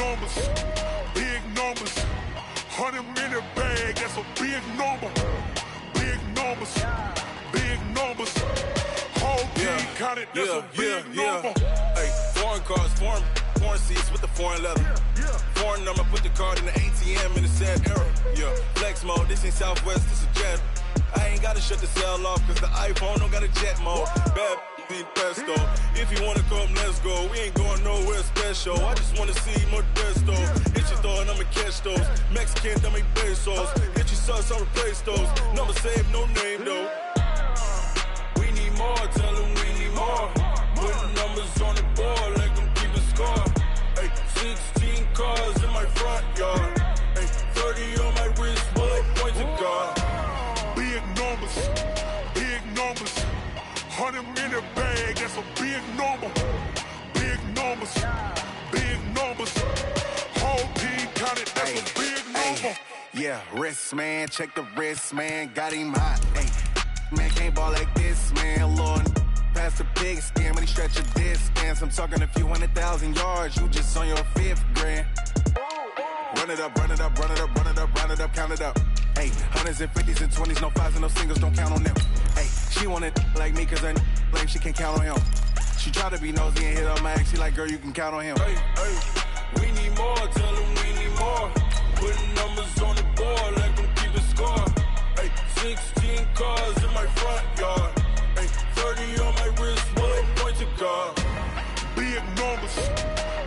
numbers, big numbers. 100-minute bag, that's a big number. Big numbers, big numbers. Whole team counted, that's a big number. Hey, foreign cars, foreign seats with the foreign leather. Foreign number, put the card in the ATM in the sad era. Flex mode, this ain't Southwest, this is jet. I ain't gotta shut the cell off, cause the iPhone don't got a jet mode. Bad need pesto. If you wanna come, let's go. We ain't going nowhere special. I just wanna see Modesto. Hit your thought, I'ma catch those. Mexican, I make pesos. Hit your sus, I'll replace those. Number saved, no name though. We need more, tell them we need more. Putting numbers on the board, let them keep a score. Hey, 16 cars in my front yard. Hey, 30 on my wrist, bullet points of God. Big numbers, big numbers. 100-minute bag, that's a big number. Big numbers, big numbers. Whole team counted, that's a big number. Yeah, wrist, man, check the wrist, man. Got him hot, hey. Man, can't ball like this, man. Lord, past the big skin, when he stretch a distance. I'm talking a few 100,000 yards, you just on your 5th grand. Run it up, run it up, run it up, run it up, run it up, count it up. Hey, 100s and 50s and 20s, no 5s and no singles, don't count on them. Hey, she want it like me, cause her lame, she can't count on him. She try to be nosy and hit on my ex, she like, girl, you can count on him. Hey, we need more, tell them we need more. Putting numbers on the board, let them keep a score. Hey, 16 cars in my front yard. Hey, 30 on my wrist, bullet points of God. Big numbers,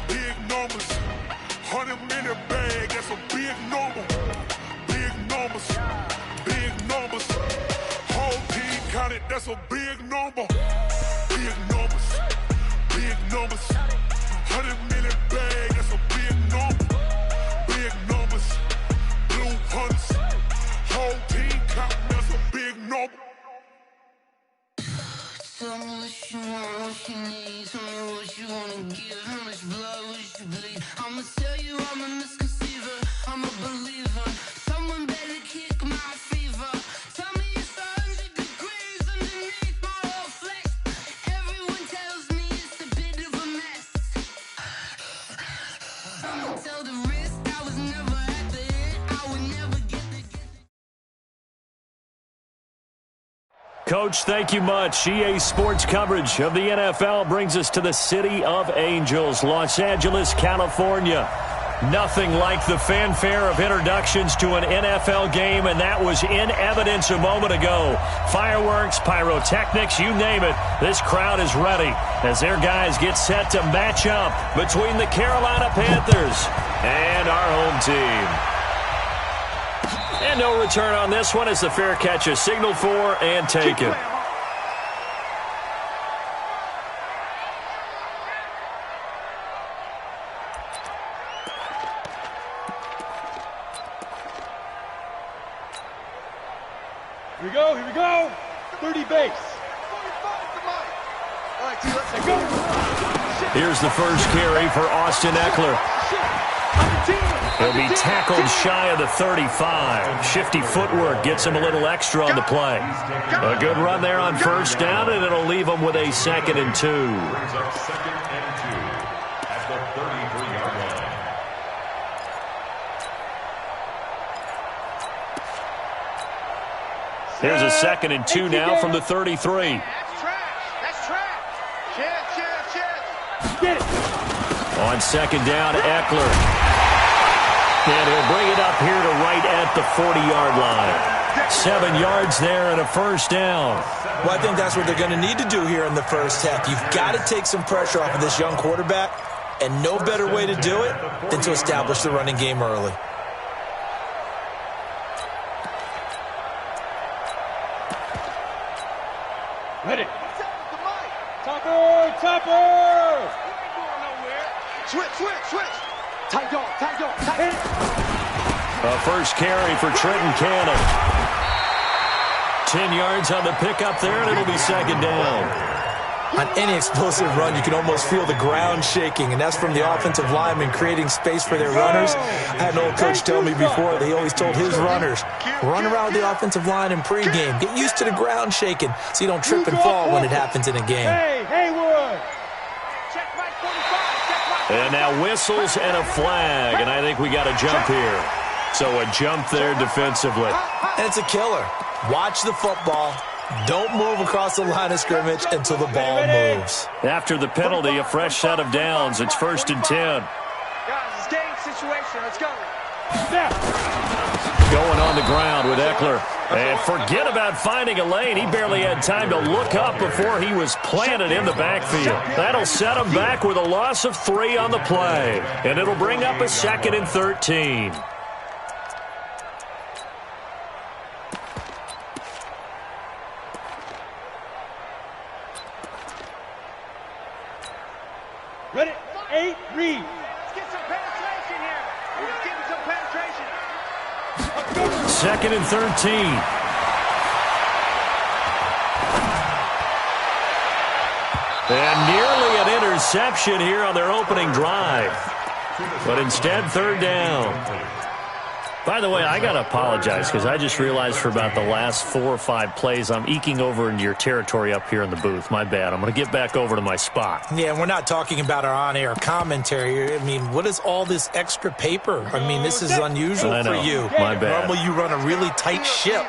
big numbers. 100-minute bag, that's a big number. Big numbers, big numbers. Whole team counted, that's a big number. Big numbers, big numbers. 100-minute bag, that's a big number. Big numbers, blue hunters. Whole team counting, that's a big number. Tell me what you want, what you need. Tell me what you wanna give. How much blood would you bleed? I'ma tell you I'm a misconceiver. I'm a believer. Someone better kick my fever. Tell me it's 100 degrees underneath my whole flesh. Everyone tells me it's a bit of a mess. I'ma tell the risk I was never at the end. I would never get the Coach, thank you much. EA Sports coverage of the NFL brings us to the City of Angels, Los Angeles, California. Nothing like the fanfare of introductions to an NFL game, and that was in evidence a moment ago. Fireworks, pyrotechnics, you name it. This crowd is ready as their guys get set to match up between the Carolina Panthers and our home team. And no return on this one as the fair catch is signaled for and taken. Here we go. 30 base. Here's the first carry for Austin Eckler. He'll be tackled shy of the 35. Shifty footwork gets him a little extra on the play. A good run there on first down, and it'll leave him with a 2nd and 2. Here's a 2nd and 2 now from the 33. That's trash. Chance. Get it. On 2nd down, Eckler. And he'll bring it up here to right at the 40-yard line. 7 yards there and a first down. Well, I think that's what they're going to need to do here in the first half. You've got to take some pressure off of this young quarterback, and no better way to do it than to establish the running game early. Ready. Topper. Switch. Tight dog. A first carry for Trenton Cannon. 10 yards on the pickup there, and it'll be 2nd down. On any explosive run, you can almost feel the ground shaking, and that's from the offensive linemen creating space for their runners. I had an old coach tell me before that he always told his runners, run around the offensive line in pregame. Get used to the ground shaking so you don't trip and fall when it happens in a game. Hey, Haywood! Check my 45, And now whistles and a flag, and I think we got a jump here. So a jump there defensively. And it's a killer. Watch the football. Don't move across the line of scrimmage until the ball moves. After the penalty, a fresh set of downs. It's 1st and 10. Guys, it's game situation. Let's go. Going on the ground with Eckler. And forget about finding a lane. He barely had time to look up before he was planted in the backfield. That'll set him back with a loss of 3 on the play. And it'll bring up a 2nd and 13. Ready? 8, read. Let's get some penetration here. Let's get some penetration. 2nd and 13. And nearly an interception here on their opening drive. But instead, 3rd down. By the way, I got to apologize because I just realized for about the last 4 or 5 plays, I'm eking over into your territory up here in the booth. My bad. I'm going to get back over to my spot. Yeah, we're not talking about our on-air commentary. I mean, what is all this extra paper? I mean, this is unusual for you. My bad. Normally you run a really tight ship.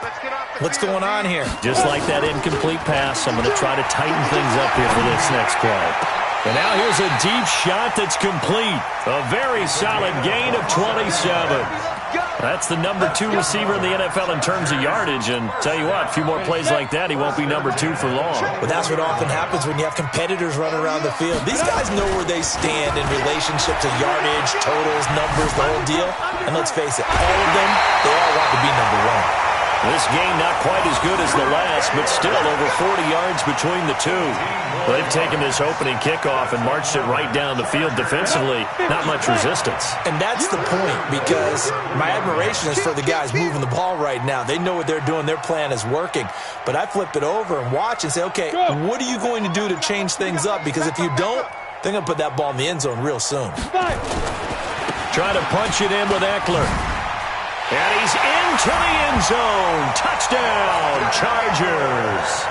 What's going on here? Just like that incomplete pass, I'm going to try to tighten things up here for this next play. And now here's a deep shot that's complete. A very solid gain of 27. That's the number 2 receiver in the NFL in terms of yardage. And tell you what, a few more plays like that, he won't be number 2 for long. But that's what often happens when you have competitors running around the field. These guys know where they stand in relationship to yardage, totals, numbers, the whole deal. And let's face it, all of them, they all want to be number 1. This game not quite as good as the last, but still over 40 yards between the two. They've taken this opening kickoff and marched it right down the field defensively. Not much resistance. And that's the point, because my admiration is for the guys moving the ball right now. They know what they're doing. Their plan is working. But I flip it over and watch and say, okay, what are you going to do to change things up? Because if you don't, they're going to put that ball in the end zone real soon. Trying to punch it in with Eckler. And he's into the end zone. Touchdown, Chargers.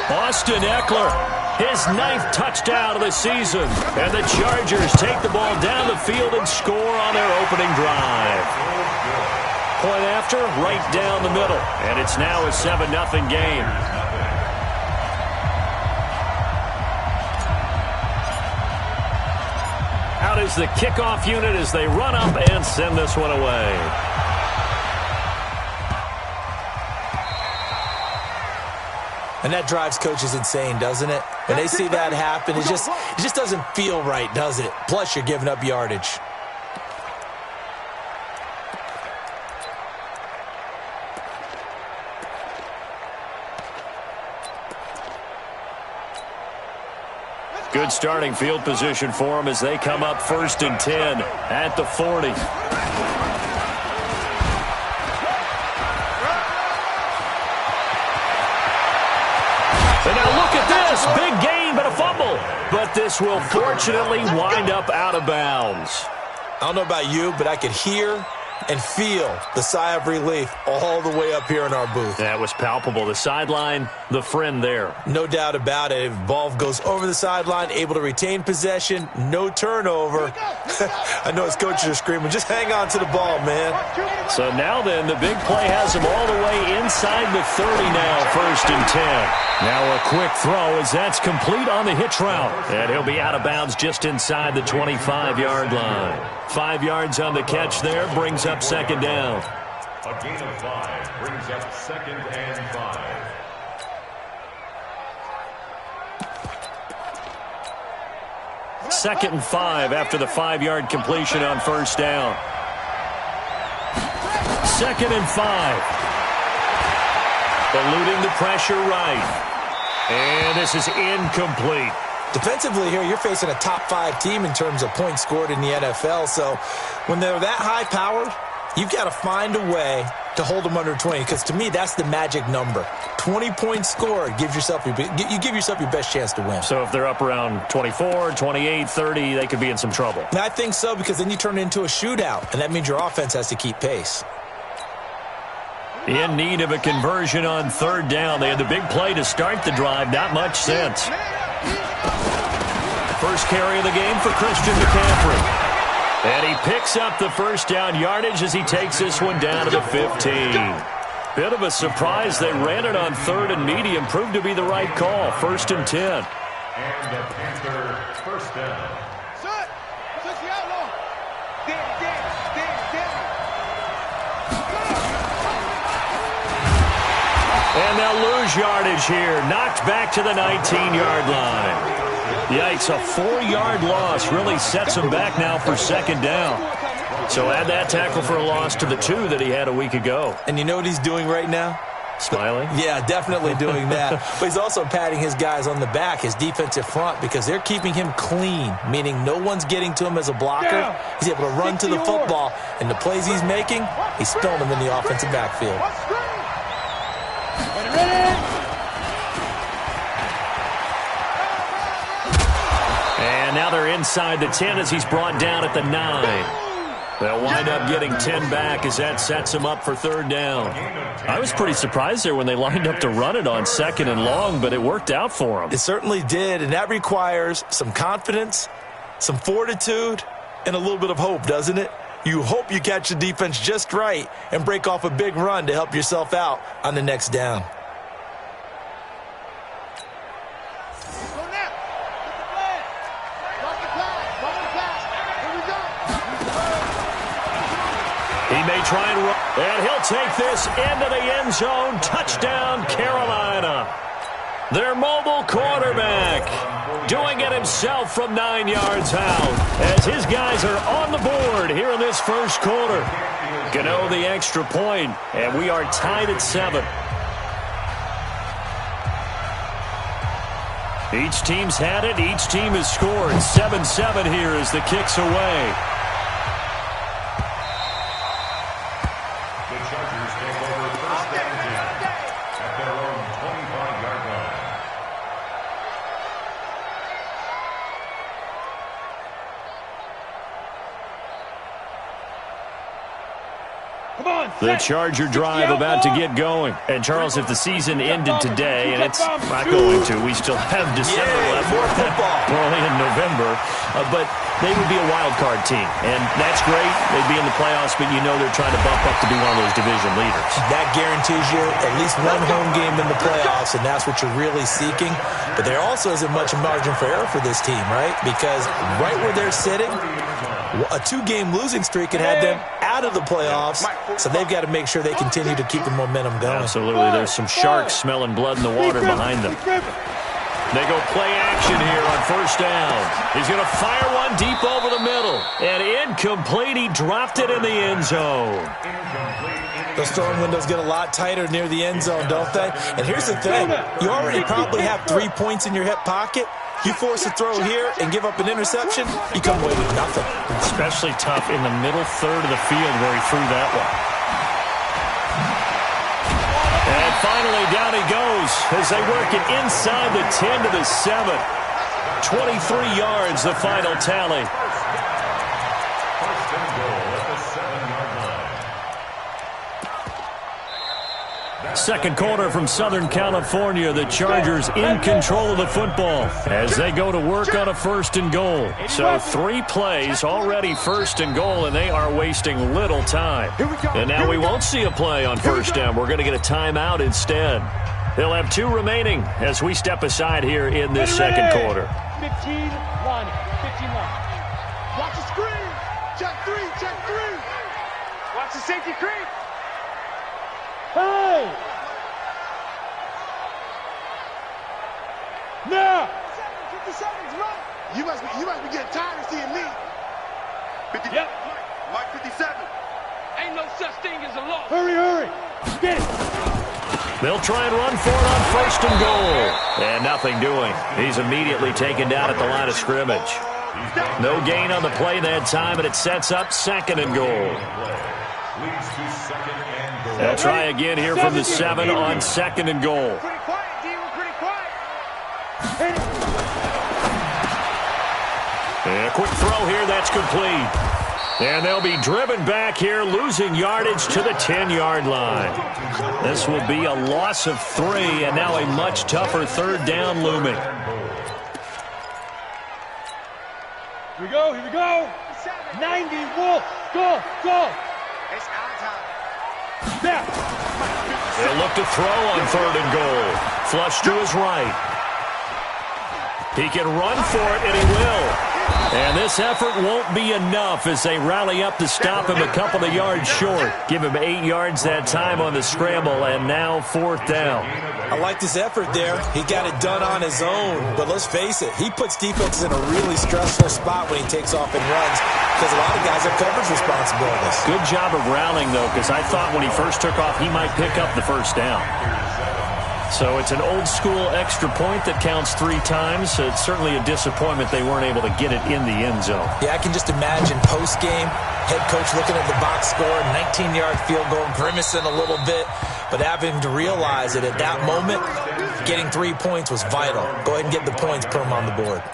Austin Eckler, his 9th touchdown of the season. And the Chargers take the ball down the field and score on their opening drive. Point after, right down the middle. And it's now a 7-0 game. Out is the kickoff unit as they run up and send this one away. And that drives coaches insane, doesn't it? When they see that happen, it just doesn't feel right, does it? Plus, you're giving up yardage. Good starting field position for them as they come up 1st and 10 at the 40. And now look at this. Big gain, but a fumble. But this will fortunately wind up out of bounds. I don't know about you, but I could hear and feel the sigh of relief all the way up here in our booth. That was palpable. The sideline, the friend there. No doubt about it. Ball goes over the sideline, able to retain possession, no turnover. I know his coaches are screaming, just hang on to the ball, man. So now then, the big play has him all the way inside the 30 now, 1st and 10. Now a quick throw as that's complete on the hitch route. And he'll be out of bounds just inside the 25-yard line. 5 yards on the catch there, brings up 2nd down. A gain of 5 brings up 2nd and 5. Second and 5 after the 5-yard completion on 1st down. 2nd and 5. Eluding the pressure right. And this is incomplete. Defensively here, you're facing a top 5 team in terms of points scored in the NFL. So when they're that high-powered, you've got to find a way to hold them under 20. Because to me, that's the magic number. 20 points scored gives yourself you give yourself your best chance to win. So if they're up around 24, 28, 30, they could be in some trouble. And I think so, because then you turn it into a shootout, and that means your offense has to keep pace. In need of a conversion on 3rd down. They had the big play to start the drive. Not much sense. first carry of the game for Christian McCaffrey. And he picks up the first down yardage as he takes this one down to the 15. Bit of a surprise. They ran it on 3rd and medium. Proved to be the right call. 1st and 10. And the Panther first down. And they'll lose yardage here. Knocked back to the 19-yard line. Yikes, a 4-yard loss really sets him back now for 2nd down. So add that tackle for a loss to the 2 that he had a week ago. And you know what he's doing right now? Smiling? Yeah, definitely doing that. But he's also patting his guys on the back, his defensive front, because they're keeping him clean, meaning no one's getting to him as a blocker. He's able to run to the football, and the plays he's making, he's spilling them in the offensive backfield. And now they're inside the 10 as he's brought down at the 9. They'll wind up getting 10 back as that sets him up for 3rd down. I was pretty surprised there when they lined up to run it on 2nd and long, but it worked out for him. It certainly did, and that requires some confidence, some fortitude, and a little bit of hope, doesn't it? You hope you catch the defense just right and break off a big run to help yourself out on the next down. He may try and run, and he'll take this into the end zone. Touchdown, Carolina. Their mobile quarterback doing it himself from 9 yards out as his guys are on the board here in this first quarter. Gano the extra point, and we are tied at 7. Each team's had it. Each team has scored. 7-7 here as the kick's away. The Charger drive about to get going. And, Charles, if the season ended today, and it's not going to, we still have December left. More football. We're only in November. But they would be a wild card team. And that's great. They'd be in the playoffs, but you know they're trying to bump up to be one of those division leaders. That guarantees you at least one home game in the playoffs, and that's what you're really seeking. But there also isn't much margin for error for this team, right? Because right where they're sitting, a 2-game losing streak could have them out of the playoffs, so they've got to make sure they continue to keep the momentum going. Absolutely. There's some sharks smelling blood in the water behind them. They go play action here on 1st down. He's going to fire one deep over the middle. And incomplete. He dropped it in the end zone. Those throwing windows get a lot tighter near the end zone, don't they? And here's the thing. You already probably have 3 points in your hip pocket. You force a throw here and give up an interception, you come away with nothing. Especially tough in the middle third of the field where he threw that one. And finally, down he goes as they work it inside the 10 to the 7. 23 yards, the final tally. First and goal at the 7-yard line. Second quarter from Southern California. The Chargers in control of the football as they go to work on a 1st and goal. So 3 plays already 1st and goal, and they are wasting little time. And now we won't see a play on 1st down. We're going to get a timeout instead. They'll have 2 remaining as we step aside here in this second quarter. 15 line. 15 line. Watch the screen. Check 3. Check 3. Watch the safety creep. Hey! Now! 57's right. You must be getting tired of seeing me. 50, yep. Mark 57. Ain't no such thing as a loss. Hurry. Get it. They'll try and run for it on 1st and goal. And nothing doing. He's immediately taken down at the line of scrimmage. No gain on the play that time, and it sets up 2nd and goal. Leads to 2nd and goal. They'll try again here from the 7 on 2nd and goal. Pretty quiet, D. We're pretty quiet. And a quick throw here, that's complete. And they'll be driven back here, losing yardage to the 10-yard line. This will be a loss of 3, and now a much tougher 3rd down looming. Here we go, here we go. 90, Wolf. Go, go. It's our time. Snap. They'll look to throw on 3rd and goal. Flush to his right. He can run for it, and he will. And this effort won't be enough as they rally up to stop him a couple of yards short. Give him 8 yards that time on the scramble, and now 4th down. I like this effort there. He got it done on his own. But let's face it, he puts defenses in a really stressful spot when he takes off and runs because a lot of guys have coverage responsibilities. Good job of rallying, though, because I thought when he first took off, he might pick up the 1st down. So it's an old-school extra point that counts 3 times. It's certainly a disappointment they weren't able to get it in the end zone. Yeah, I can just imagine post-game, head coach looking at the box score, 19-yard field goal, grimacing a little bit, but having to realize that at that moment, getting 3 points was vital. Go ahead and get the points, put them on the board.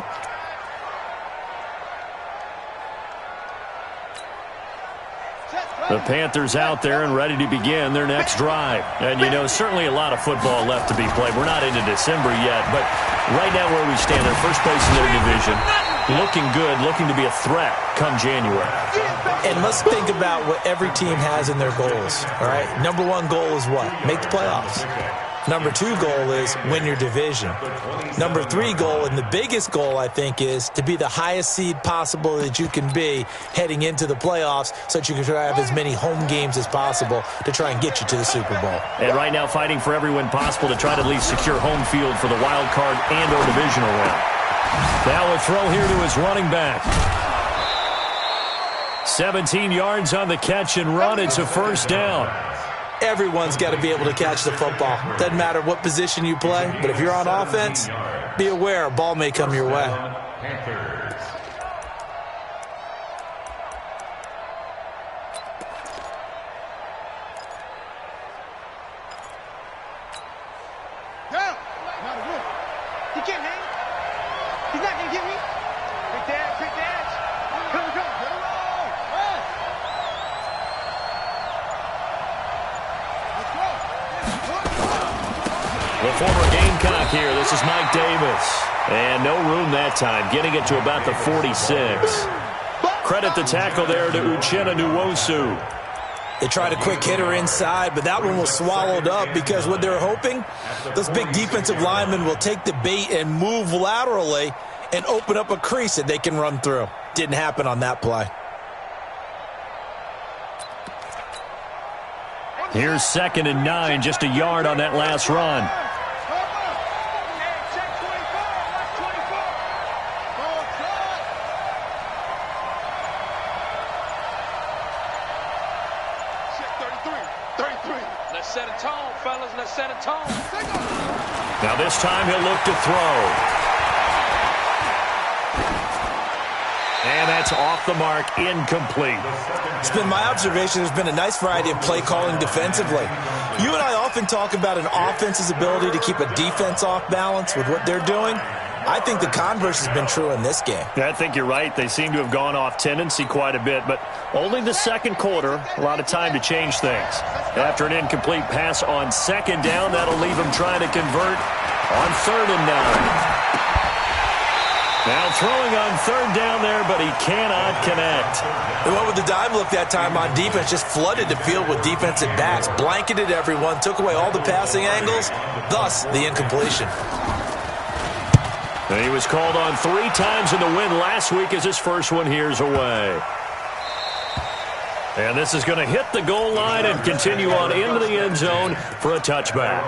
The Panthers out there and ready to begin their next drive. And, you know, certainly a lot of football left to be played. We're not into December yet, but right now where we stand, they're first place in their division, looking good, looking to be a threat come January. And let's think about what every team has in their goals, all right? Number 1 goal is what? Make the playoffs. Number 2 goal is win your division. Number 3 goal, and the biggest goal, I think, is to be the highest seed possible that you can be heading into the playoffs so that you can try to have as many home games as possible to try and get you to the Super Bowl. And right now fighting for every win possible to try to at least secure home field for the wild card and or divisional round. Now a throw here to his running back. 17 yards on the catch and run. It's a 1st down. Everyone's got to be able to catch the football. Doesn't matter what position you play, but if you're on offense, be aware a ball may come your way. He can't hang. He's not going to get me. Quick dash, quick dash. Come, come. Let him roll. Run. The former Gamecock here. This is Mike Davis. And no room that time. Getting it to about the 46. Credit the tackle there to Uchenna Nwosu. They tried a quick hitter inside, but that one was swallowed up because what they're hoping, those big defensive linemen will take the bait and move laterally and open up a crease that they can run through. Didn't happen on that play. Here's 2nd and 9, just a yard on that last run. Let's set a tone, fellas. Let's set a tone. Now this time he'll look to throw. And that's off the mark, incomplete. It's been my observation there's been a nice variety of play calling defensively. You and I often talk about an offense's ability to keep a defense off balance with what they're doing. I think the converse has been true in this game. Yeah, I think you're right. They seem to have gone off tendency quite a bit, but only the 2nd quarter, a lot of time to change things. After an incomplete pass on 2nd down, that'll leave him trying to convert on 3rd and 9. Now throwing on 3rd down there, but he cannot connect. The one with the dime look that time on defense just flooded the field with defensive backs, blanketed everyone, took away all the passing angles, thus the incompletion. And he was called on 3 times in the win last week as his first one here's away. And this is going to hit the goal line and continue on into the end zone for a touchback.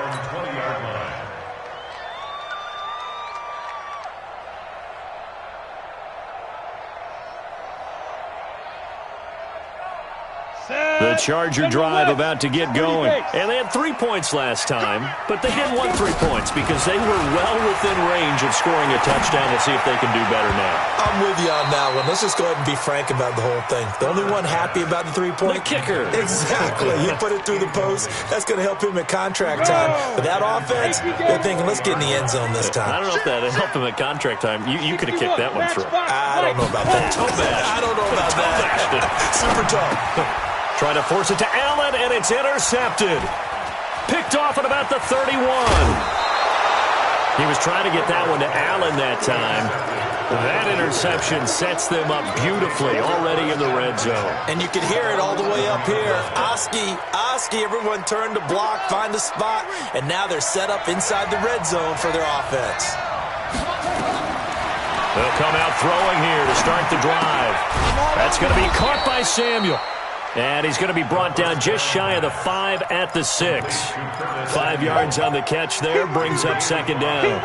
The Charger drive about to get going. And they had 3 points last time, but they didn't want 3 points because they were well within range of scoring a touchdown. We'll see if they can do better now. I'm with you on that one. Let's just go ahead and be frank about the whole thing. The only one happy about the 3-point? The kicker. Exactly. You put it through the post. That's going to help him at contract time. But that offense, they're thinking, let's get in the end zone this time. I don't know if that helped him at contract time. You could have kicked that one through. I don't know about that. I don't know about that. Super tough. Trying to force it to Allen, and it's intercepted. Picked off at about the 31. He was trying to get that one to Allen that time. That interception sets them up beautifully already in the red zone. And you can hear it all the way up here. Oski, everyone turned to block, find a spot, and now they're set up inside the red zone for their offense. They'll come out throwing here to start the drive. That's going to be caught by Samuel. And he's going to be brought down just shy of the 5 at the 6. 5 yards on the catch there, brings up second down.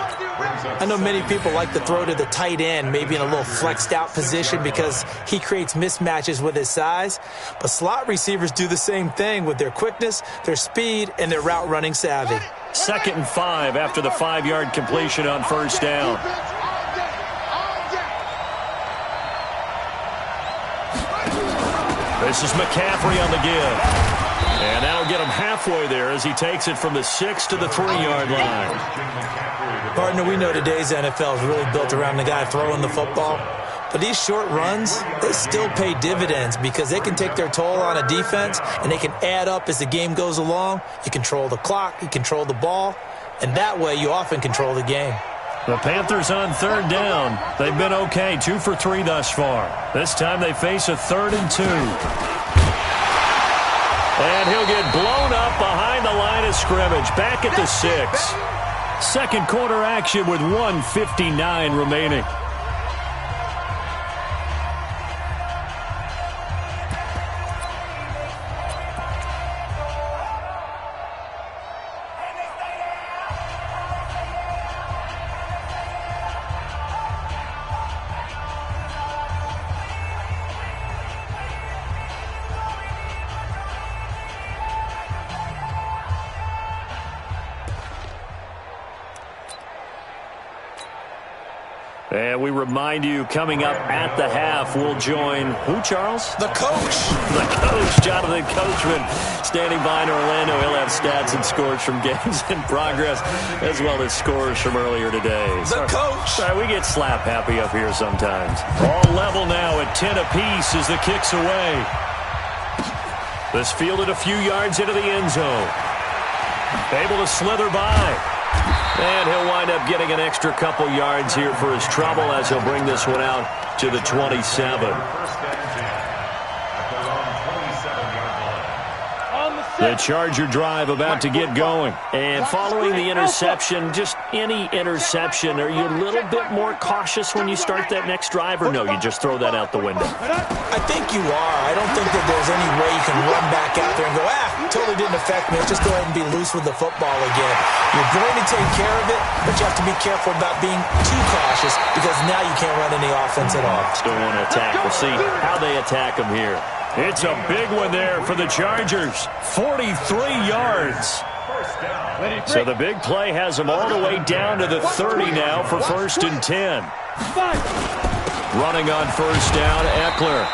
I know many people like to throw to the tight end, maybe in a little flexed out position because he creates mismatches with his size. But slot receivers do the same thing with their quickness, their speed, and their route running savvy. 2nd and 5 after the 5-yard completion on first down. This is McCaffrey on the give. And that'll get him halfway there as he takes it from the 6 to the 3-yard line. Partner, we know today's NFL is really built around the guy throwing the football. But these short runs, they still pay dividends because they can take their toll on a defense and they can add up as the game goes along. You control the clock, you control the ball, and that way you often control the game. The Panthers on 3rd down. They've been okay, 2 for 3 thus far. This time they face a 3rd and 2. And he'll get blown up behind the line of scrimmage, back at the 6. Second quarter action with 1:59 remaining. And we remind you, coming up at the half, we'll join who, Charles? The coach. The coach, Jonathan Coachman, standing by in Orlando. He'll have stats and scores from games in progress, as well as scores from earlier today. The coach. Sorry, we get slap happy up here sometimes. All level now at 10 apiece as the kick's away. This fielded a few yards into the end zone. Able to slither by. And he'll wind up getting an extra couple yards here for his trouble as he'll bring this one out to the 27. The Charger drive about to get going. And following the interception, just any interception, are you a little bit more cautious when you start that next drive, or no, you just throw that out the window? I think you are. I don't think that there's any way you can run back out there and go, totally didn't affect me. Let's just go ahead and be loose with the football again. You're going to take care of it, but you have to be careful about being too cautious because now you can't run any offense at all. Still want to attack. We'll see how they attack him here. It's a big one there for the Chargers. 43 yards. So the big play has them all the way down to the 30 now for 1st and 10. Running on first down, Eckler.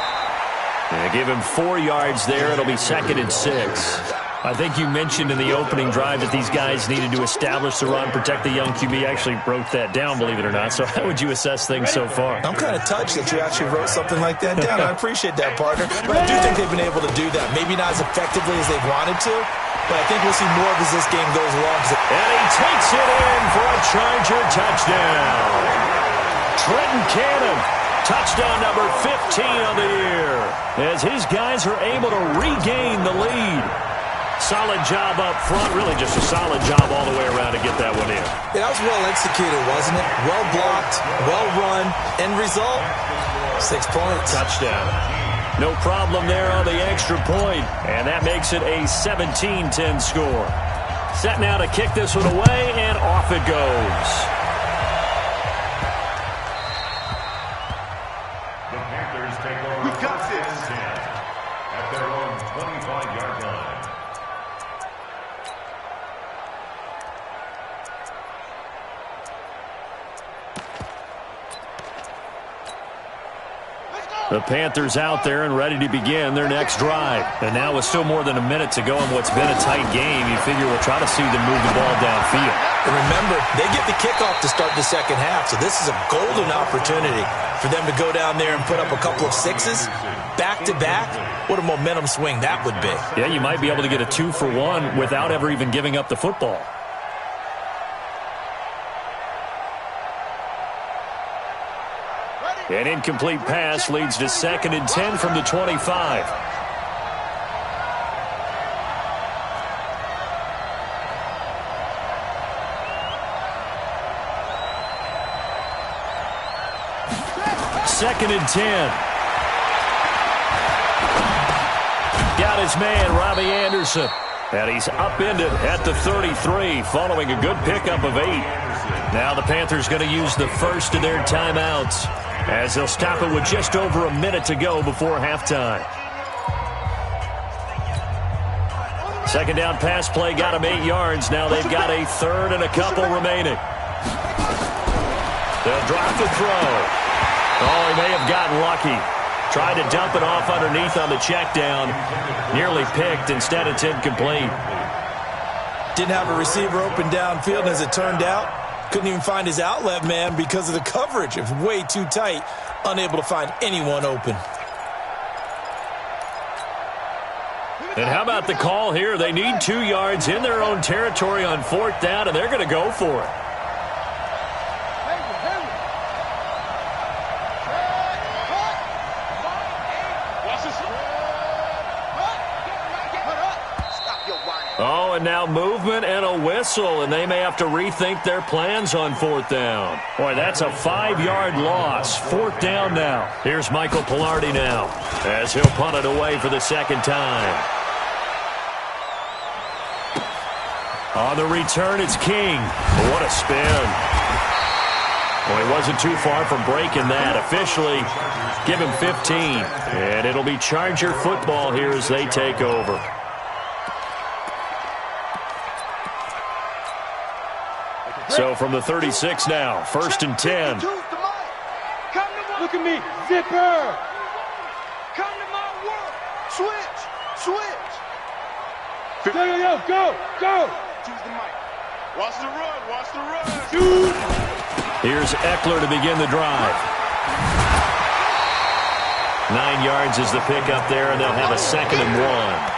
And give him 4 yards there. It'll be 2nd and 6. I think you mentioned in the opening drive that these guys needed to establish the run, protect the young QB. I actually wrote that down, believe it or not. So how would you assess things so far? I'm kind of touched that you actually wrote something like that down. I appreciate that, partner. But I do think they've been able to do that. Maybe not as effectively as they wanted to, but I think we'll see more as this game goes along. And he takes it in for a Charger touchdown. Trenton Cannon. Touchdown number 15 on the year as his guys are able to regain the lead. Solid job up front, really just a solid job all the way around to get that one in. Yeah, that was well executed, wasn't it? Well blocked, well run. End result, 6 points. Touchdown. No problem there on the extra point, and that makes it a 17-10 score. Set now to kick this one away, and off it goes. The Panthers take over. We got this. At their own 25-yard line. The Panthers out there and ready to begin their next drive. And now with still more than a minute to go in what's been a tight game, you figure we'll try to see them move the ball downfield. And remember, they get the kickoff to start the second half, so this is a golden opportunity for them to go down there and put up a couple of sixes back-to-back. What a momentum swing that would be. Yeah, you might be able to get a 2-for-1 without ever even giving up the football. An incomplete pass leads to 2nd and 10 from the 25. Second and 10. Got his man, Robbie Anderson. And he's upended at the 33 following a good pickup of 8. Now the Panthers going to use the first of their timeouts as they'll stop it with just over a minute to go before halftime. Second down pass play got him 8 yards. Now they've got a third and a couple remaining. They'll drop the throw. Oh, he may have gotten lucky. Tried to dump it off underneath on the check down. Nearly picked. Instead, it's incomplete. Didn't have a receiver open downfield, and as it turned out, couldn't even find his outlet man because of the coverage. It was way too tight. Unable to find anyone open. And how about the call here? They need 2 yards in their own territory on 4th down, and they're going to go for it. Oh, and now movement and a whistle, and they may have to rethink their plans on 4th down. Boy, that's a 5-yard loss. 4th down now. Here's Michael Pilardi now as he'll punt it away for the second time. On the return, it's King. What a spin. Well, he wasn't too far from breaking that. Officially, give him 15. And it'll be Charger football here as they take over. So from the 36 now, 1st and 10. Look at me, zipper. Come to my work. Switch. Go. Choose the mic. Watch the run. Shoot. Here's Eckler to begin the drive. 9 yards is the pickup there, and they'll have a 2nd and 1.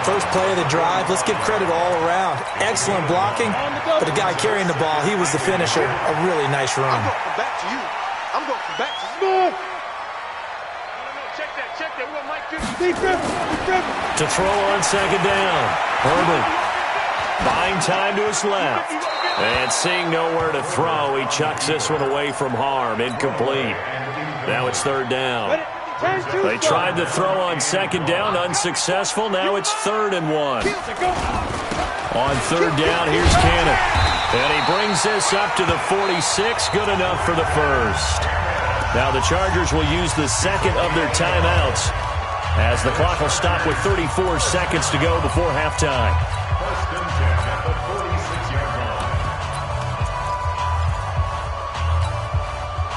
First play of the drive, let's give credit all around. Excellent blocking, but the guy carrying the ball, he was the finisher. A really nice run. I'm going back to you. I'm going back to you. No, check that. What Mike do? Defense. To throw on 2nd down. Herbert buying time to his left. And seeing nowhere to throw, he chucks this one away from harm. Incomplete. Now it's 3rd down. They tried to throw on 2nd down, unsuccessful. Now it's 3rd and 1. On 3rd down, here's Cannon. And he brings this up to the 46, good enough for the first. Now the Chargers will use the 2nd of their timeouts as the clock will stop with 34 seconds to go before halftime. 1st and 10 at the 46-yard line.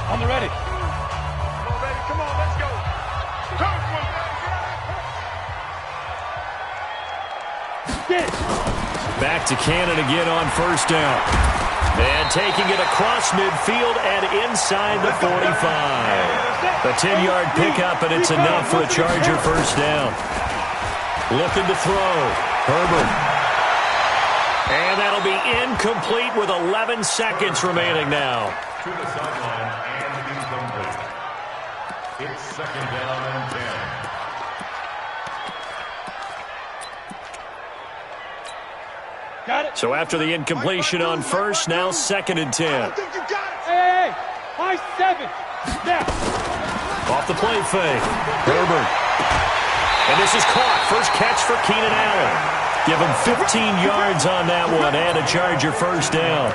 I'm ready. Come on, let's go. Back to Cannon again on 1st down. And taking it across midfield and inside the 45. A 10-yard pickup, and it's enough for a Charger 1st down. Looking to throw. Herbert. And that'll be incomplete with 11 seconds remaining now. To the sideline and incomplete. It's 2nd down and 10. Got it. So after the incompletion on 1st, now 2nd and 10. Hey. High 7. Now. Off the play fake. Herbert. And this is caught. First catch for Keenan Allen. Give him 15 yards on that one and a Charger 1st down.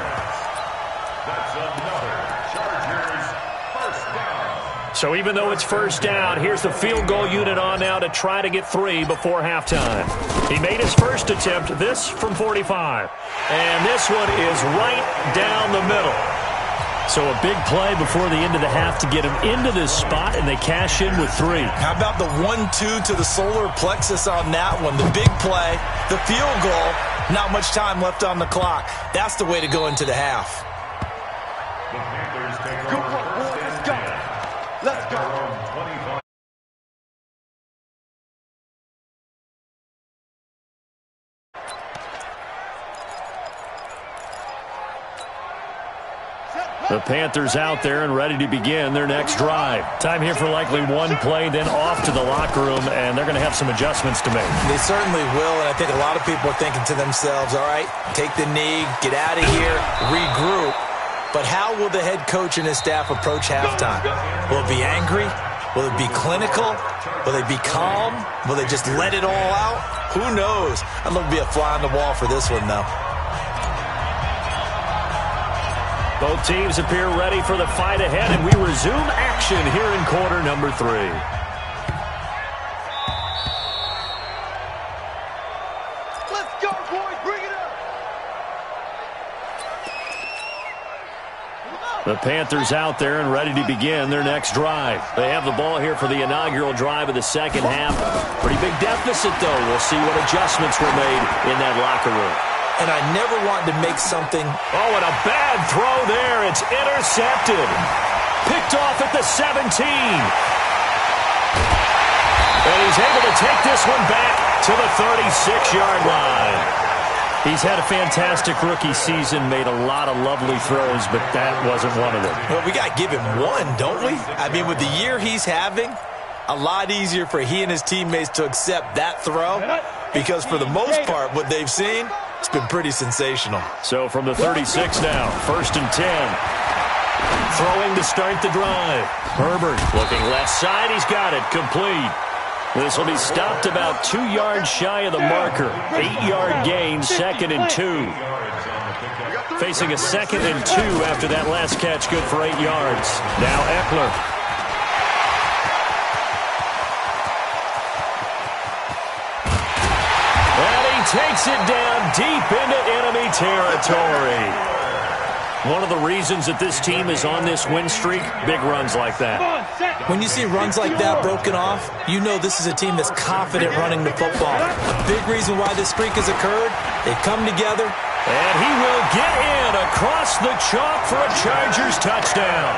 That's another Chargers 1st down. So even though it's 1st down, here's the field goal unit on now to try to get 3 before halftime. He made his first attempt, this from 45. And this one is right down the middle. So a big play before the end of the half to get him into this spot, and they cash in with 3. How about the 1-2 to the solar plexus on that one? The big play, the field goal, not much time left on the clock. That's the way to go into the half. The Panthers take over. Let's go. 25. Set, The Panthers out there and ready to begin their next drive. Time here for likely one play, then off to the locker room, and they're going to have some adjustments to make. They certainly will, and I think a lot of people are thinking to themselves, all right, take the knee, get out of here, regroup. But how will the head coach and his staff approach halftime? Will it be angry? Will it be clinical? Will they be calm? Will they just let it all out? Who knows? I'd love to be a fly on the wall for this one, though. Both teams appear ready for the fight ahead, and we resume action here in quarter number 3. Let's go, boys. Bring it up. The Panthers out there and ready to begin their next drive. They have the ball here for the inaugural drive of the second half. Pretty big deficit, though. We'll see what adjustments were made in that locker room. And I never wanted to make something. Oh, and a bad throw there. It's intercepted. Picked off at the 17. And he's able to take this one back to the 36-yard line. He's had a fantastic rookie season, made a lot of lovely throws, but that wasn't one of them. Well, we got to give him one, don't we? I mean, with the year he's having, a lot easier for he and his teammates to accept that throw because for the most part, what they've seen, it's been pretty sensational. So from the 36 now, 1st and 10. Throwing to start the drive. Herbert looking left side. He's got it. Complete. This will be stopped about 2 yards shy of the marker. 8-yard gain, 2nd and 2. Facing a 2nd and 2 after that last catch, good for 8 yards. Now Eckler. Takes it down deep into enemy territory. One of the reasons that this team is on this win streak, big runs like that. When you see runs like that broken off, you know this is a team that's confident running the football. A big reason why this streak has occurred, they come together. And he will get in across the chalk for a Chargers touchdown.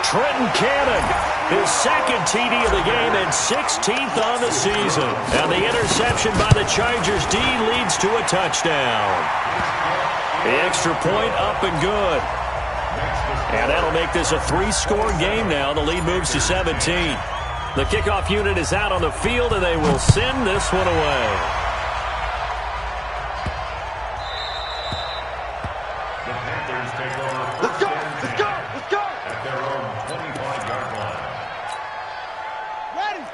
Trenton Cannon, his 2nd TD of the game and 16th on the season. And the interception by the Chargers D leads to a touchdown. The extra point up and good. And that'll make this a 3-score game now. The lead moves to 17. The kickoff unit is out on the field, and they will send this one away.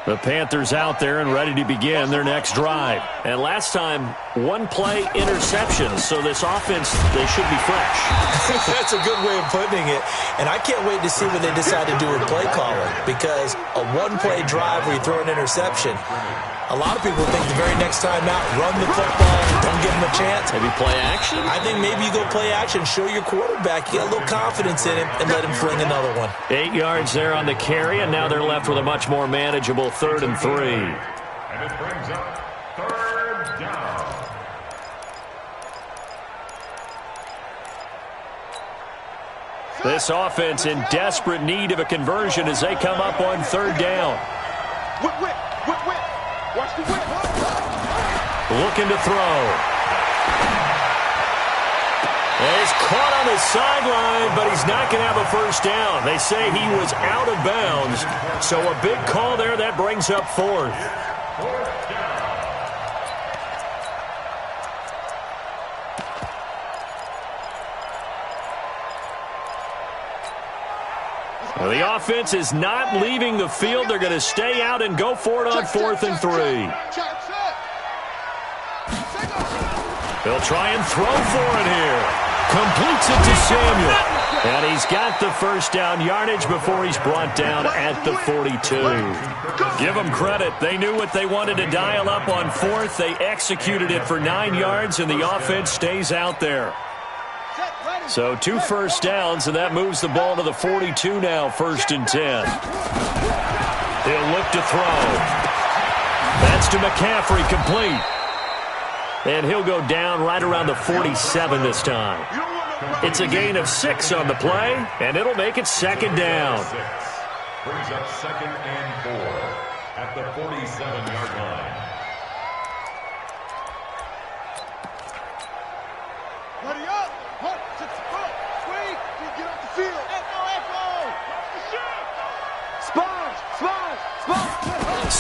The Panthers out there and ready to begin their next drive. And last time, 1-play interception. So this offense, they should be fresh. That's a good way of putting it. And I can't wait to see what they decide to do with play calling. Because a 1-play drive where you throw an interception, a lot of people think the very next time out, run the football, don't give them a chance. Maybe play action? I think maybe you go play action, show your quarterback, you get a little confidence in him, and let him fling another one. 8 yards there on the carry, and now they're left with a much more manageable 3rd and 3. And it brings up 3rd down. This offense in desperate need of a conversion as they come up on 3rd down. Whip. Watch the whip. Looking to throw. He's caught on the sideline, but he's not going to have a first down. They say he was out of bounds. So a big call there. That brings up 4th. Well, the offense is not leaving the field. They're going to stay out and go for it on 4th and 3. They'll try and throw for it here. Completes it to Samuel. And he's got the first down yardage before he's brought down at the 42. Give them credit. They knew what they wanted to dial up on 4th. They executed it for 9 yards, and the offense stays out there. So 2 first downs, and that moves the ball to the 42 now, 1st and 10. He'll look to throw. That's to McCaffrey, complete. And he'll go down right around the 47 this time. It's a gain of 6 on the play, and it'll make it 2nd down. Brings up 2nd and 4 at the 47-yard line. Ready up. Hunt. Six foot. Swing. Get off the field.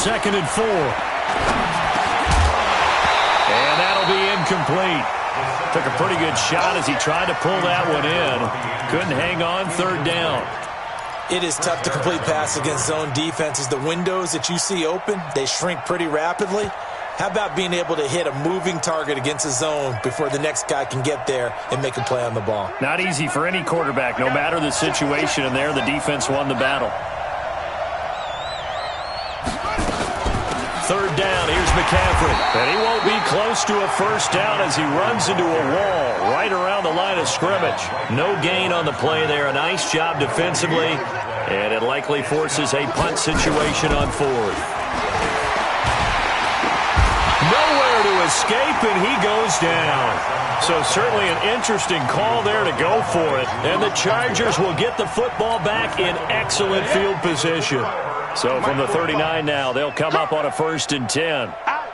2nd and 4. And that'll be incomplete. Took a pretty good shot as he tried to pull that one in. Couldn't hang on 3rd down. It is tough to complete pass against zone defenses. The windows that you see open, they shrink pretty rapidly. How about being able to hit a moving target against a zone before the next guy can get there and make a play on the ball? Not easy for any quarterback. No matter the situation in there, the defense won the battle. 3rd down, here's McCaffrey. And he won't be close to a 1st down as he runs into a wall right around the line of scrimmage. No gain on the play there. A nice job defensively. And it likely forces a punt situation on 4th. Nowhere to escape, and he goes down. So certainly an interesting call there to go for it. And the Chargers will get the football back in excellent field position. So from the 39 now, they'll come up on a 1st and 10. Out.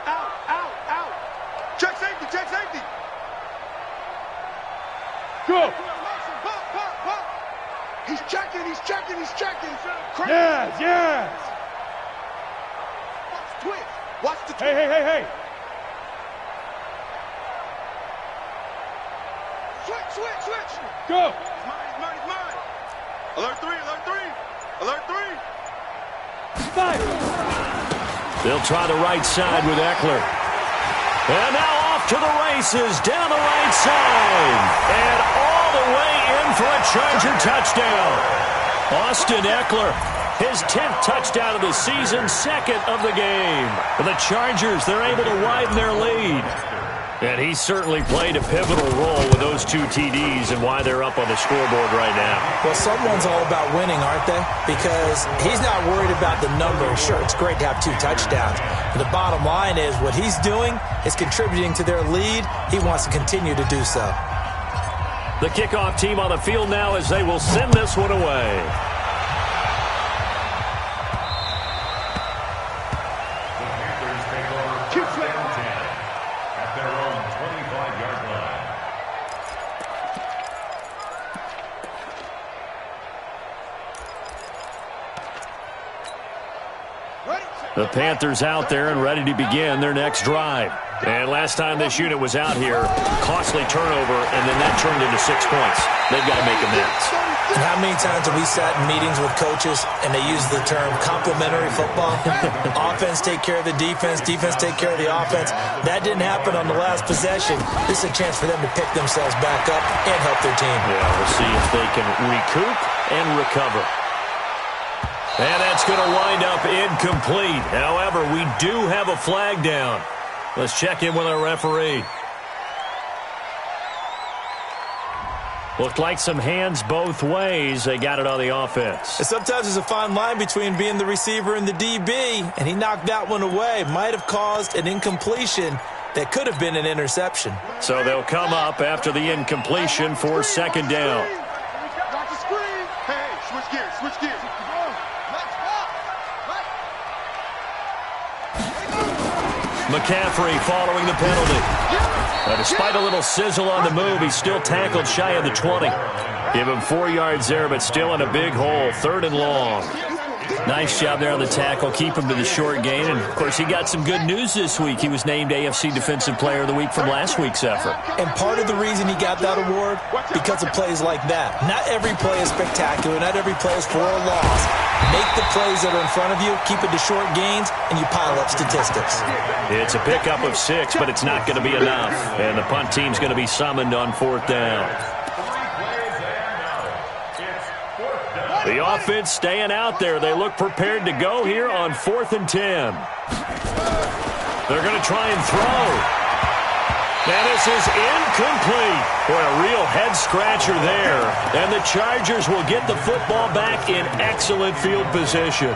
Check safety. Go. Pop. He's checking. Yes. Watch the twist. Hey. Switch. Go. It's mine. Alert 3. Fire. They'll try the right side with Eckler. And now off to the races, down the right side. And all the way in for a Charger touchdown. Austin Eckler, his 10th touchdown of the season, 2nd of the game. For the Chargers, they're able to widen their lead. And he certainly played a pivotal role with those 2 TDs and why they're up on the scoreboard right now. Well, someone's all about winning, aren't they? Because he's not worried about the number. Sure, it's great to have 2 touchdowns. But the bottom line is what he's doing is contributing to their lead. He wants to continue to do so. The kickoff team on the field now as they will send this one away. The Panthers out there and ready to begin their next drive. And last time this unit was out here, costly turnover, and then that turned into 6 points. They've got to make amends. And how many times have we sat in meetings with coaches and they use the term complementary football? Offense take care of the defense take care of the offense. That didn't happen on the last possession. This is a chance for them to pick themselves back up and help their team. Yeah, we'll see if they can recoup and recover. And that's going to wind up incomplete. However, we do have a flag down. Let's check in with our referee. Looked like some hands both ways. They got it on the offense. And sometimes there's a fine line between being the receiver and the DB, and he knocked that one away. Might have caused an incompletion that could have been an interception. So they'll come up after the incompletion for 2nd down. Hey, switch gears. McCaffrey following the penalty. Despite a little sizzle on the move, he's still tackled shy of the 20. Give him 4 yards there, but still in a big hole. 3rd and long. Nice job there on the tackle. Keep him to the short gain. And, of course, he got some good news this week. He was named AFC Defensive Player of the Week from last week's effort. And part of the reason he got that award, because of plays like that. Not every play is spectacular. Not every play is for a loss. Make the plays that are in front of you, keep it to short gains, and you pile up statistics. It's a pickup of 6, but it's not going to be enough. And the punt team's going to be summoned on 4th down. The offense staying out there. They look prepared to go here on 4th and 10. They're going to try and throw. And this is incomplete. Boy, a real head-scratcher there. And the Chargers will get the football back in excellent field position.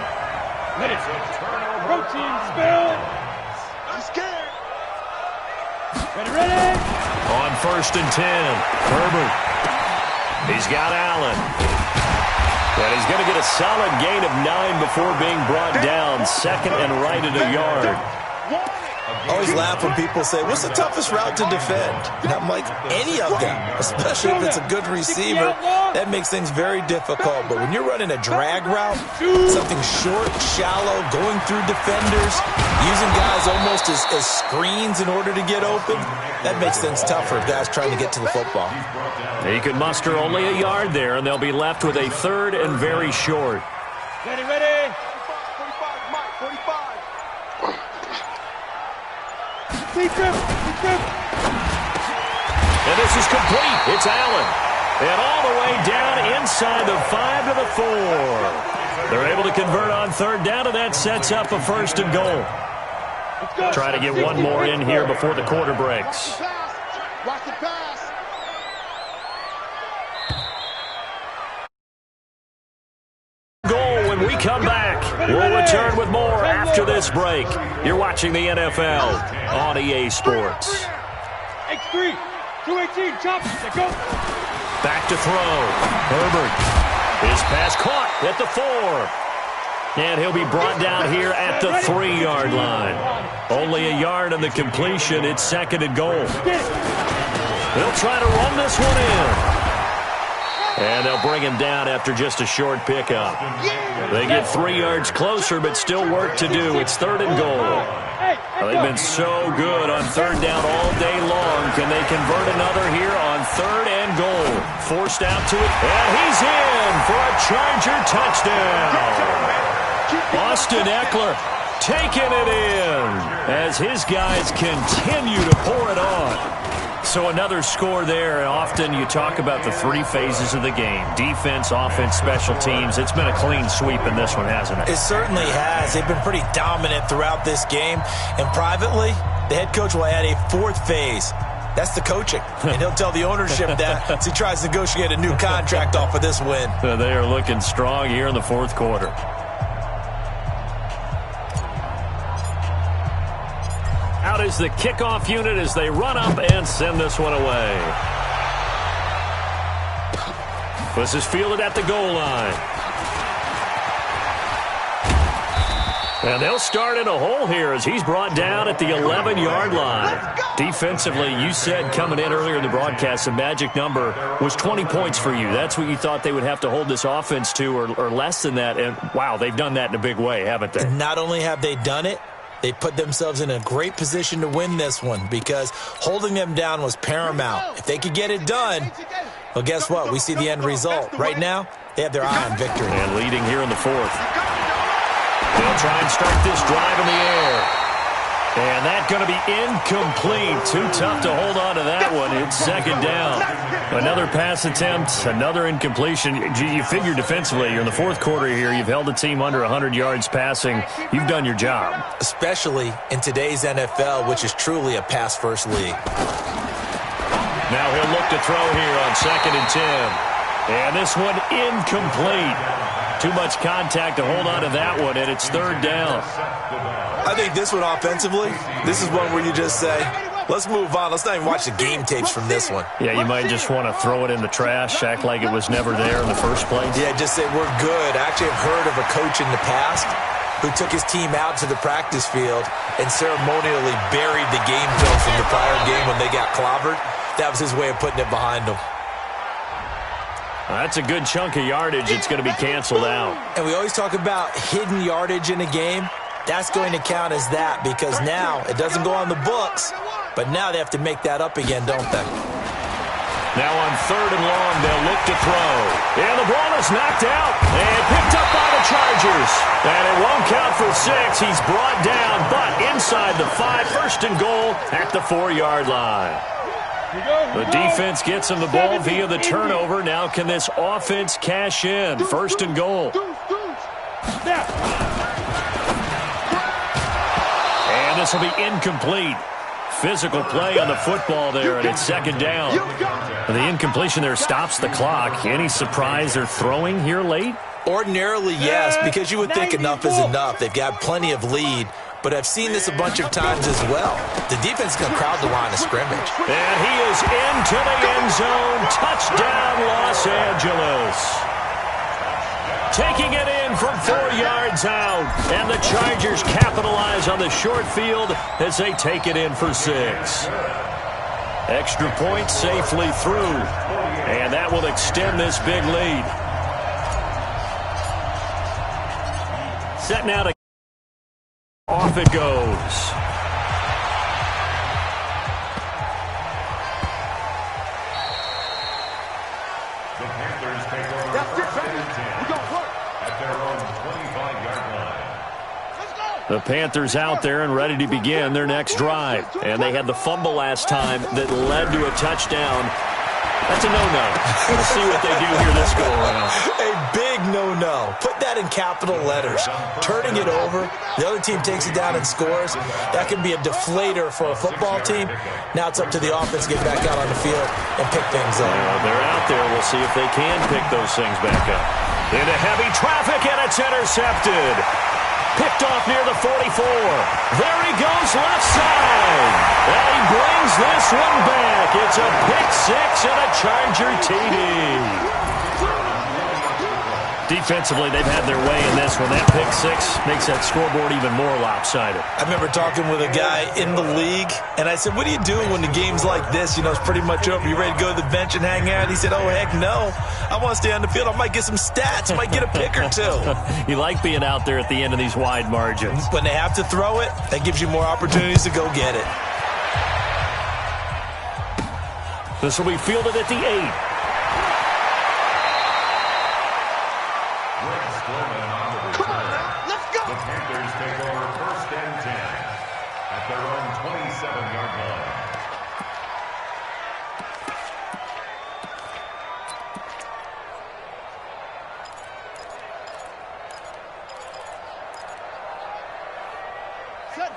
Protein spill. I'm scared. Ready. On 1st and 10, Herbert. He's got Allen. And he's going to get a solid gain of 9 before being brought down. 2nd and right at a yard. always laugh when people say, what's the toughest route to defend? And I'm like, any of them, especially if it's a good receiver. That makes things very difficult. But when you're running a drag route, something short, shallow, going through defenders, using guys almost as screens in order to get open, that makes things tough for guys trying to get to the football. He could muster only a yard there, and they'll be left with a 3rd and very short. Ready, ready. 45. And this is complete. It's Allen. And all the way down inside the 5 to the 4. They're able to convert on 3rd down, and that sets up a 1st and goal. Try to get one more in here before the quarter breaks. Watch the pass. Goal when we come back. We'll return with more after this break. You're watching the NFL on EA Sports. X3, 218, chop, go. Back to throw. Herbert. His pass caught at the 4. And he'll be brought down here at the 3-yard line. Only a yard on the completion. It's 2nd and goal. They'll try to run this one in. And they'll bring him down after just a short pickup. They get 3 yards closer, but still work to do. It's 3rd and goal. They've been so good on 3rd down all day long. Can they convert another here on 3rd and goal? Forced out to it, and he's in for a Charger touchdown. Austin Eckler taking it in as his guys continue to pour it on. So another score there. Often you talk about the 3 phases of the game. Defense, offense, special teams. It's been a clean sweep in this one, hasn't it? It certainly has. They've been pretty dominant throughout this game. And privately, the head coach will add a 4th phase. That's the coaching. And he'll tell the ownership that as he tries to negotiate a new contract off of this win. They are looking strong here in the 4th quarter. Out is the kickoff unit as they run up and send this one away. This is fielded at the goal line. And they'll start in a hole here as he's brought down at the 11-yard line. Defensively, you said coming in earlier in the broadcast, the magic number was 20 points for you. That's what you thought they would have to hold this offense to or less than that. And, wow, they've done that in a big way, haven't they? And not only have they done it, they put themselves in a great position to win this one because holding them down was paramount. If they could get it done, well, guess what? We see the end result. Right now, they have their eye on victory. And leading here in the 4th. They'll try and start this drive in the air. And that's going to be incomplete. Too tough to hold on to that one. It's 2nd down. Another pass attempt, another incompletion. You figure defensively, you're in the 4th quarter here. You've held a team under 100 yards passing. You've done your job. Especially in today's NFL, which is truly a pass-first league. Now he'll look to throw here on 2nd and 10. And this one incomplete. Too much contact to hold on to that one, and it's 3rd down. I think this one offensively, this is one where you just say, let's move on. Let's not even watch the game tapes from this one. Yeah, you might just want to throw it in the trash, act like it was never there in the first place. Yeah, just say we're good. I actually have heard of a coach in the past who took his team out to the practice field and ceremonially buried the game film from the prior game when they got clobbered. That was his way of putting it behind them. That's a good chunk of yardage. It's going to be canceled out. And we always talk about hidden yardage in a game. That's going to count as that because now it doesn't go on the books, but now they have to make that up again, don't they? Now on 3rd and long, they'll look to throw. And the ball is knocked out and picked up by the Chargers. And it won't count for 6. He's brought down, but inside the 5, 1st and goal at the 4-yard line. The defense gets him the ball via the turnover. Now can this offense cash in? 1st and goal. And this will be incomplete. Physical play on the football there, and it's 2nd down. The incompletion there stops the clock. Any surprise they're throwing here late? Ordinarily, yes, because you would think enough is enough. They've got plenty of lead. But I've seen this a bunch of times as well. The defense is going to crowd the line of scrimmage. And he is into the end zone. Touchdown, Los Angeles. taking it in from 4 yards out. And the Chargers capitalize on the short field as they take it in for 6. Extra point safely through. And that will extend this big lead. Set now to off it goes. The Panthers take over first and 10 at their own 25-yard line. The Panthers out there and ready to begin their next drive. And they had the fumble last time that led to a touchdown. That's a no-no. We'll see what they do here this go-around. A big no-no. Put that in capital letters. Turning it over, the other team takes it down and scores. That can be a deflator for a football team. Now it's up to the offense to get back out on the field and pick things up. They're out there. We'll see if they can pick those things back up. Into heavy traffic, and it's intercepted. Picked off near the 44. There he goes, left side. And he brings this one back. It's a pick 6 and a Charger TD. Defensively, they've had their way in this one. That pick 6 makes that scoreboard even more lopsided. I remember talking with a guy in the league, and I said, what do you do when the game's like this? You know, it's pretty much over. You ready to go to the bench and hang out? He said, oh, heck no. I want to stay on the field. I might get some stats. I might get a pick or two. You like being out there at the end of these wide margins. When they have to throw it, that gives you more opportunities to go get it. This will be fielded at the 8. The Panthers take over first and 10 at their own 27-yard line.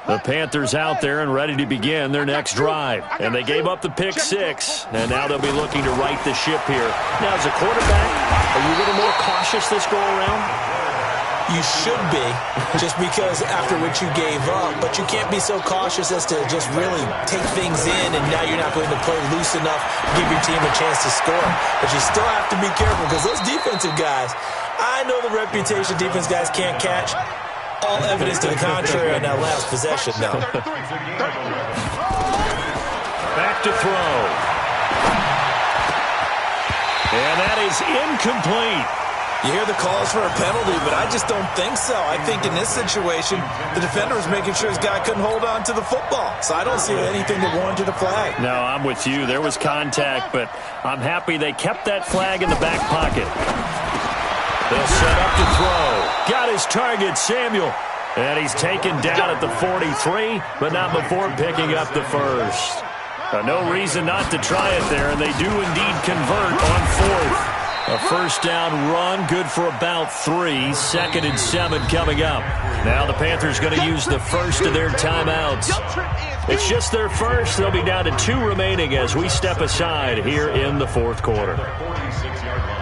The Panthers out there and ready to begin their next drive. And they gave up the pick 6, and now they'll be looking to right the ship here. Now, as a quarterback, are you a little more cautious this go-around? You should be, just because after what you gave up, but you can't be so cautious as to just really take things in, and now you're not going to play loose enough to give your team a chance to score. But you still have to be careful, because those defensive guys, I know the reputation defense guys can't catch. All evidence to the contrary on that last possession, though. Back to throw. And that is incomplete. You hear the calls for a penalty, but I just don't think so. I think in this situation, the defender was making sure his guy couldn't hold on to the football. So I don't see anything that warranted a flag. No, I'm with you. There was contact, but I'm happy they kept that flag in the back pocket. They'll set up to throw. Got his target, Samuel. And he's taken down at the 43, but not before picking up the first. No reason not to try it there, and they do indeed convert on 4th. A first down run, good for about 3. 2nd and 7 coming up. Now the Panthers going to use the first of their timeouts. It's just their first. They'll be down to 2 remaining as we step aside here in the 4th quarter. 46-yard line.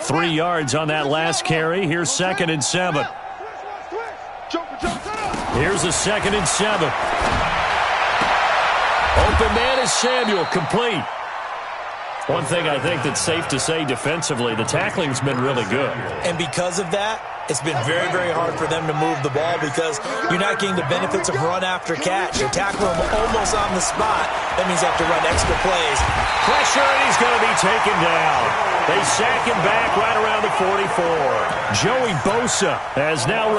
Three yards on that last carry. Here's 2nd and 7. Here's a 2nd and 7. Open man is Samuel, complete. One thing I think that's safe to say defensively, the tackling's been really good. And because of that, it's been very, very hard for them to move the ball because you're not getting the benefits of run after catch. You're tackling them almost on the spot. That means you have to run extra plays. Pressure, and he's going to be taken down. They sack him back right around the 44. Joey Bosa has now